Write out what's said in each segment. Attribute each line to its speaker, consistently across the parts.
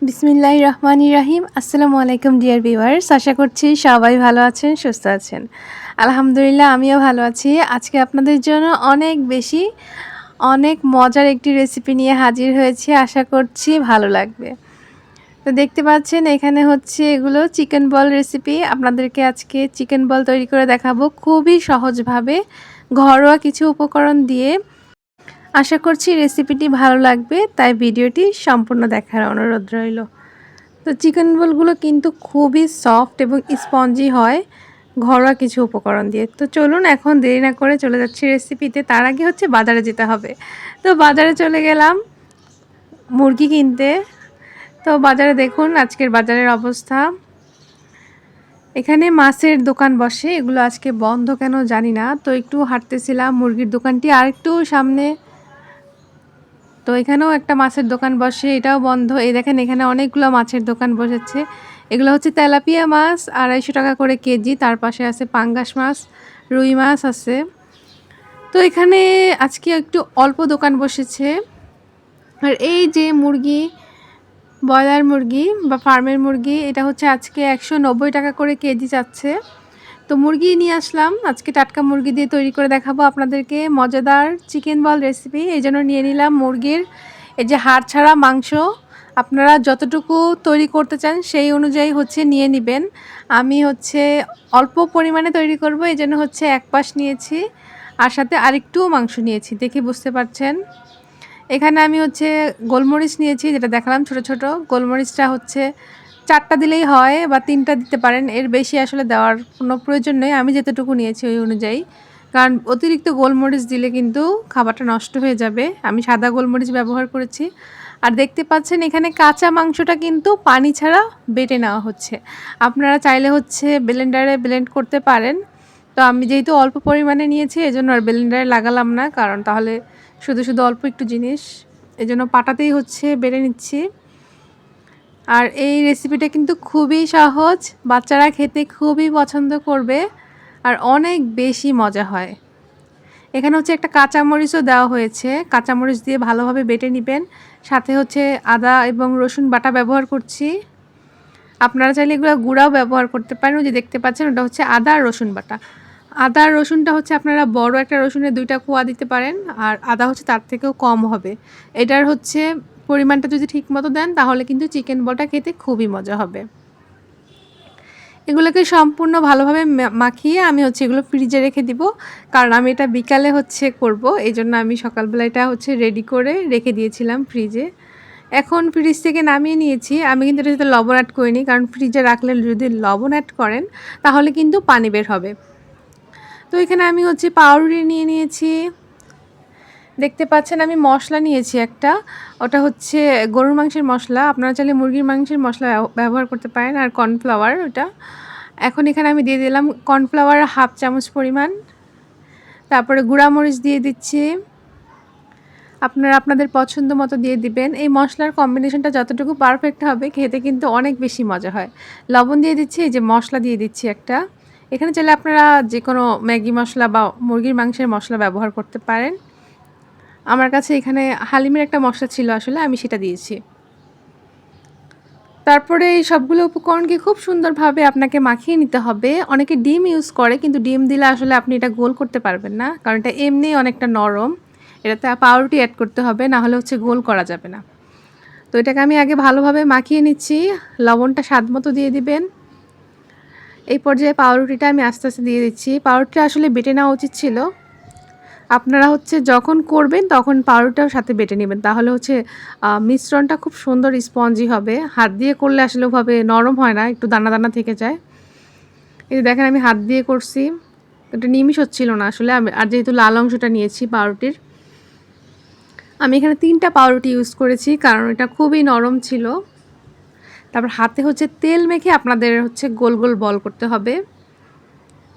Speaker 1: বিসমিল্লাহির রহমানির রহিম। আসসালামু আলাইকুম ডিয়ার ভিউয়ার্স, আশা করছি সবাই ভালো আছেন, সুস্থ আছেন। আলহামদুলিল্লাহ আমিও ভালো আছি। আজকে আপনাদের জন্য অনেক মজার একটি রেসিপি নিয়ে হাজির হয়েছি, আশা করছি ভালো লাগবে। তো দেখতে পাচ্ছেন এখানে হচ্ছে এগুলো চিকেন বল রেসিপি। আপনাদেরকে আজকে চিকেন বল তৈরি করে দেখাবো খুবই সহজভাবে, ঘরোয়া কিছু উপকরণ দিয়ে। আশা করছি রেসিপিটি ভালো লাগবে, তাই ভিডিওটি সম্পূর্ণ দেখার অনুরোধ রইল। তো চিকেন বলগুলো কিন্তু খুবই সফট এবং স্পঞ্জি হয় ঘরোয়া কিছু উপকরণ দিয়ে। তো চলুন এখন দেরি না করে চলে যাচ্ছি রেসিপিতে। তার আগে হচ্ছে বাজারে যেতে হবে। তো বাজারে চলে গেলাম মুরগি কিনতে। তো বাজারে দেখুন আজকের বাজারের অবস্থা। এখানে মাছের দোকান বসে, এগুলো আজকে বন্ধ কেন জানি না। তো একটু হাঁটতেছিলাম, মুরগির দোকানটি আর একটু সামনে। তো এখানেও একটা মাছের দোকান বসে, এটাও বন্ধ। এই দেখেন এখানে অনেকগুলো মাছের দোকান বসেছে। এগুলো হচ্ছে তেলাপিয়া মাছ, 250 টাকা করে কেজি। তার পাশে আছে পাঙ্গাস মাছ, রুই মাছ আছে। তো এখানে আজকে একটু অল্প দোকান বসেছে। আর এই যে মুরগি, ব্রয়লার মুরগি বা ফার্মের মুরগি, এটা হচ্ছে আজকে 190 টাকা করে কেজি যাচ্ছে। তো মুরগি নিয়ে আসলাম, আজকে টাটকা মুরগি দিয়ে তৈরি করে দেখাবো আপনাদেরকে মজাদার চিকেন বল রেসিপি। এই জন্য নিয়ে নিলাম মুরগির এই যে হাড় ছাড়া মাংস। আপনারা যতটুকু তৈরি করতে চান সেই অনুযায়ী হচ্ছে নিয়ে নেবেন। আমি হচ্ছে অল্প পরিমাণে তৈরি করব, এই জন্য হচ্ছে এক পাশ নিয়েছি, আর সাথে আরেকটু মাংস নিয়েছি, দেখে বুঝতে পারছেন। এখানে আমি হচ্ছে গোলমরিচ নিয়েছি, যেটা দেখালাম ছোট ছোট। গোলমরিচটা হচ্ছে 4টা দিলেই হয় বা 3টা দিতে পারেন, এর বেশি আসলে দেওয়ার কোনো প্রয়োজন নেই। আমি যেতটুকু নিয়েছি ওই অনুযায়ী, কারণ অতিরিক্ত গোলমরিচ দিলে কিন্তু খাবারটা নষ্ট হয়ে যাবে। আমি সাদা গোলমরিচ ব্যবহার করেছি। আর দেখতে পাচ্ছেন এখানে কাঁচা মাংসটা কিন্তু পানি ছাড়া বেটে নেওয়া হচ্ছে। আপনারা চাইলে হচ্ছে ব্লেন্ডারে ব্লেন্ড করতে পারেন। তো আমি যেহেতু অল্প পরিমাণে নিয়েছি এজন্য আর ব্লেন্ডারে লাগালাম না, কারণ তাহলে শুধু শুধু অল্প একটু জিনিস, এজন্য পাটাতেই হচ্ছে বেটে নিচ্ছি। আর এই রেসিপিটা কিন্তু খুবই সহজ, বাচ্চারা খেতে খুবই পছন্দ করবে আর অনেক বেশি মজা হয়। এখানে হচ্ছে একটা কাঁচামরিচও দেওয়া হয়েছে, কাঁচামরিচ দিয়ে ভালোভাবে বেটে নেবেন। সাথে হচ্ছে আদা এবং রসুন বাটা ব্যবহার করছি। আপনারা চাইলে এগুলো গুঁড়াও ব্যবহার করতে পারেন। ওই যে দেখতে পাচ্ছেন ওটা হচ্ছে আদা আর রসুন বাটা। আদা আর রসুনটা হচ্ছে আপনারা বড় একটা রসুনের 2টা কোয়া দিতে পারেন, আর আদা হচ্ছে তার থেকেও কম হবে। এটার হচ্ছে পরিমাণটা যদি ঠিক মতো দেন তাহলে কিন্তু চিকেন বলটা খেতে খুবই মজা হবে। এগুলোকে সম্পূর্ণ ভালোভাবে মাখিয়ে আমি হচ্ছে এগুলো ফ্রিজে রেখে দিব, কারণ আমি এটা বিকালে হচ্ছে করব। এই জন্য আমি সকালবেলা এটা হচ্ছে রেডি করে রেখে দিয়েছিলাম ফ্রিজে। এখন ফ্রিজ থেকে নামিয়ে নিয়েছি। আমি কিন্তু এটার সাথে লবণ অ্যাড করিনি, কারণ ফ্রিজে রাখলে যদি লবণ অ্যাড করেন তাহলে কিন্তু পানি বের হবে। তো এখানে আমি হচ্ছে পাউরুটি নিয়ে নিয়েছি। দেখতে পাচ্ছেন আমি মশলা নিয়েছি একটা, ওটা হচ্ছে গরুর মাংসের মশলা। আপনারা চাইলে মুরগির মাংসের মশলা ব্যবহার করতে পারেন। আর কর্নফ্লাওয়ার ওটা। এখন এখানে আমি দিয়ে দিলাম কর্নফ্লাওয়ার 1/2 চামচ পরিমাণ। তারপরে গুঁড়ামরিচ দিয়ে দিচ্ছি, আপনারা আপনাদের পছন্দ মতো দিয়ে দিবেন। এই মশলার কম্বিনেশনটা যতটুকু পারফেক্ট হবে খেতে কিন্তু অনেক বেশি মজা হয়। লবণ দিয়ে দিচ্ছি, এই যে মশলা দিয়ে দিচ্ছি একটা। এখানে চাইলে আপনারা যে কোনো ম্যাগি মশলা বা মুরগির মাংসের মশলা ব্যবহার করতে পারেন। আমার কাছে এখানে হালিমের একটা মশলা ছিল, আসলে আমি সেটা দিয়েছি। তারপরে এই সবগুলো উপকরণকে খুব সুন্দরভাবে আপনাকে মাখিয়ে নিতে হবে। অনেকে ডিম ইউজ করে, কিন্তু ডিম দিলে আসলে আপনি এটা গোল করতে পারবেন না, কারণ এটা এমনিই অনেকটা নরম। এটাতে পাউরুটি অ্যাড করতে হবে, না হলে হচ্ছে গোল করা যাবে না। তো এটাকে আমি আগে ভালোভাবে মাখিয়ে নিচ্ছি। লবণটা স্বাদ মতো দিয়ে দিবেন। এই পর্যায়ে পাউরুটিটা আমি আস্তে আস্তে দিয়ে দিচ্ছি। পাউরুটিটা আসলে বেটে নেওয়া উচিত ছিল। আপনারা হচ্ছে যখন করবেন তখন পাউরুটিটাও সাথে বেটে নেবেন, তাহলে হচ্ছে মিশ্রণটা খুব সুন্দর স্পঞ্জি হবে। হাত দিয়ে করলে আসলে ওভাবে নরম হয় না, একটু দানা দানা থেকে যায়। এই যে দেখেন আমি হাত দিয়ে করছি, এটা নিমিষ হচ্ছিল না আসলে। আর যেহেতু লাল অংশটা নিয়েছি পাউরুটির, আমি এখানে 3টা পাউরুটি ইউজ করেছি, কারণ এটা খুবই নরম ছিল। তারপর হাতে হচ্ছে তেল মেখে আপনাদের হচ্ছে গোল গোল বল করতে হবে।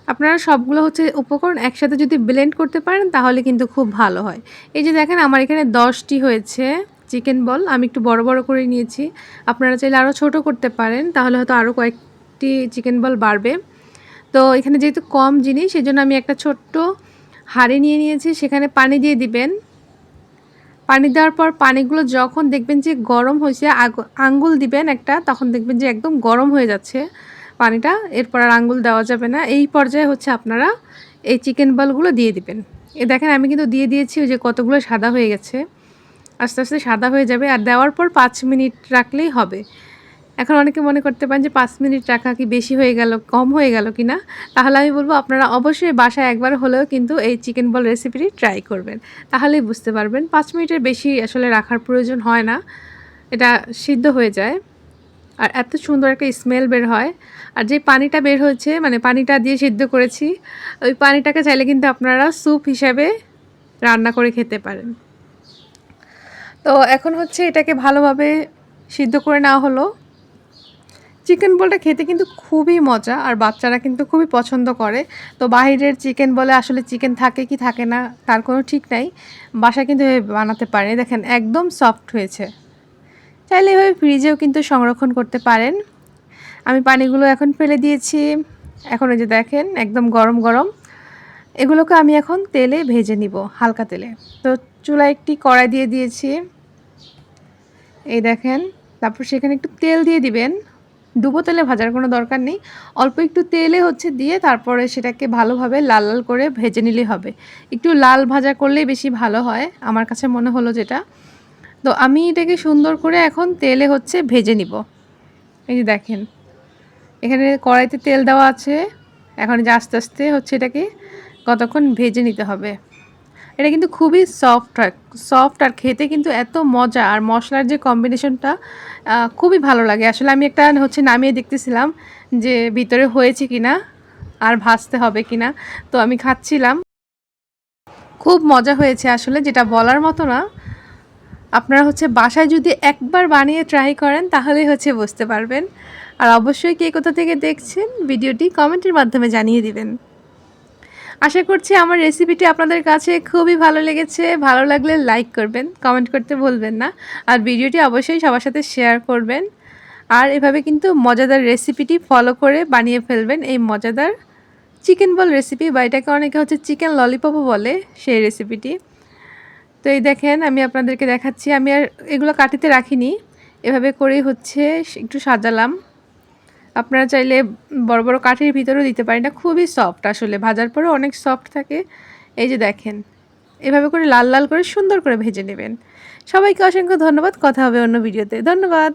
Speaker 1: আপনারা সবগুলো হচ্ছে উপকরণ একসাথে যদি ব্লেন্ড করতে পারেন তাহলে কিন্তু খুব ভালো হয়। এই যে দেখেন আমার এখানে 10টি হয়েছে চিকেন বল। আমি একটু বড় বড় করে নিয়েছি, আপনারা চাইলে আরও ছোট করতে পারেন, তাহলে হয়তো আরও কয়েকটি চিকেন বল বাড়বে। তো এখানে যেহেতু কম জিনিস সেজন্য আমি একটা ছোট্ট হাঁড়ি নিয়ে নিয়েছি, সেখানে পানি দিয়ে দিবেন। পানি দেওয়ার পর পানিগুলো যখন দেখবেন যে গরম হয়েছে, আঙ্গুল দিবেন একটা, তখন দেখবেন যে একদম গরম হয়ে যাচ্ছে পানিটা। এরপর আর আঙ্গুল দেওয়া যাবে না। এই পর্যায়ে হচ্ছে আপনারা এই চিকেন বলগুলো দিয়ে দিবেন। দেখেন আমি কিন্তু দিয়ে দিয়েছি, ওই যে কতগুলো সাদা হয়ে গেছে। আস্তে আস্তে সাদা হয়ে যাবে। আর দেওয়ার পর ৫ মিনিট রাখলেই হবে। এখন অনেকে মনে করতে পারেন যে ৫ মিনিট রাখা কি বেশি হয়ে গেল, কম হয়ে গেল কিনা? তাহলে আমি বলব আপনারা অবশ্যই বাসায় একবার হলেও কিন্তু এই চিকেন বল রেসিপিটি ট্রাই করবেন। তাহলেই বুঝতে পারবেন ৫ মিনিটের বেশি আসলে রাখার প্রয়োজন হয় না। এটা সিদ্ধ হয়ে যায়। আর এত সুন্দর একটা স্মেল বের হয়। আর যে পানিটা বের হয়েছে, মানে পানিটা দিয়ে সিদ্ধ করেছি, ওই পানিটাকে চাইলে কিন্তু আপনারা স্যুপ হিসাবে রান্না করে খেতে পারেন। তো এখন হচ্ছে এটাকে ভালোভাবে সিদ্ধ করে নেওয়া হলো। চিকেন বলটা খেতে কিন্তু খুবই মজা, আর বাচ্চারা কিন্তু খুবই পছন্দ করে। তো বাহিরের চিকেন বলে আসলে চিকেন থাকে কি থাকে না তার কোনো ঠিক নাই। বাসায় কিন্তু এভাবে বানাতে পারে। দেখেন একদম সফট হয়েছে। চাইলে এভাবে ফ্রিজেও কিন্তু সংরক্ষণ করতে পারেন। আমি পানিগুলো এখন ফেলে দিয়েছি। এখন ওই যে দেখেন একদম গরম গরম। এগুলোকে আমি এখন তেলে ভেজে নিব, হালকা তেলে। তো চুলায় একটি কড়াই দিয়ে দিয়েছি, এই দেখেন। তারপর সেখানে একটু তেল দিয়ে দিবেন। ডুবো তেলে ভাজার কোনো দরকার নেই। অল্প একটু তেলে হচ্ছে দিয়ে তারপরে সেটাকে ভালোভাবে লাল লাল করে ভেজে নিলেই হবে। একটু লাল ভাজা করলেই বেশি ভালো হয়, আমার কাছে মনে হলো যেটা। তো আমি এটাকে সুন্দর করে এখন তেলে হচ্ছে ভেজে নিব। এই যে দেখেন এখানে কড়াইতে তেল দেওয়া আছে। এখন যে আস্তে আস্তে হচ্ছে এটাকে কতক্ষণ ভেজে নিতে হবে। এটা কিন্তু খুবই সফট আর খেতে কিন্তু এত মজা, আর মশলার যে কম্বিনেশনটা খুবই ভালো লাগে। আসলে আমি একটা হচ্ছে নামিয়ে দেখতেছিলাম যে ভিতরে হয়েছে কিনা আর ভাজতে হবে কিনা। তো আমি খাচ্ছিলাম, খুব মজা হয়েছে আসলে, যেটা বলার মতো না। আপনারা হচ্ছে বাসায় যদি একবার বানিয়ে ট্রাই করেন তাহলেই হচ্ছে বুঝতে পারবেন। আর অবশ্যই কে কোথা থেকে দেখছেন ভিডিওটি কমেন্টের মাধ্যমে জানিয়ে দিবেন। আশা করছি আমার রেসিপিটি আপনাদের কাছে খুবই ভালো লেগেছে। ভালো লাগলে লাইক করবেন, কমেন্ট করতে ভুলবেন না। আর ভিডিওটি অবশ্যই সবার সাথে শেয়ার করবেন। আর এভাবে কিন্তু মজাদার রেসিপিটি ফলো করে বানিয়ে ফেলবেন এই মজাদার চিকেন বল রেসিপি, বা এটাকে অনেকে হচ্ছে চিকেন ললিপপও বলে, সেই রেসিপিটি। তো এই দেখেন আমি আপনাদেরকে দেখাচ্ছি, আমি আর এগুলো কাটিতে রাখিনি, এভাবে করেই হচ্ছে একটু সাজালাম। আপনারা চাইলে বড় বড় কাঠির ভিতরেও দিতে পারেন। এটা খুবই সফট, আসলে ভাজার পরেও অনেক সফট থাকে। এই যে দেখেন এভাবে করে লাল লাল করে সুন্দর করে ভেজে নেবেন। সবাইকে অসংখ্য ধন্যবাদ। কথা হবে অন্য ভিডিওতে। ধন্যবাদ।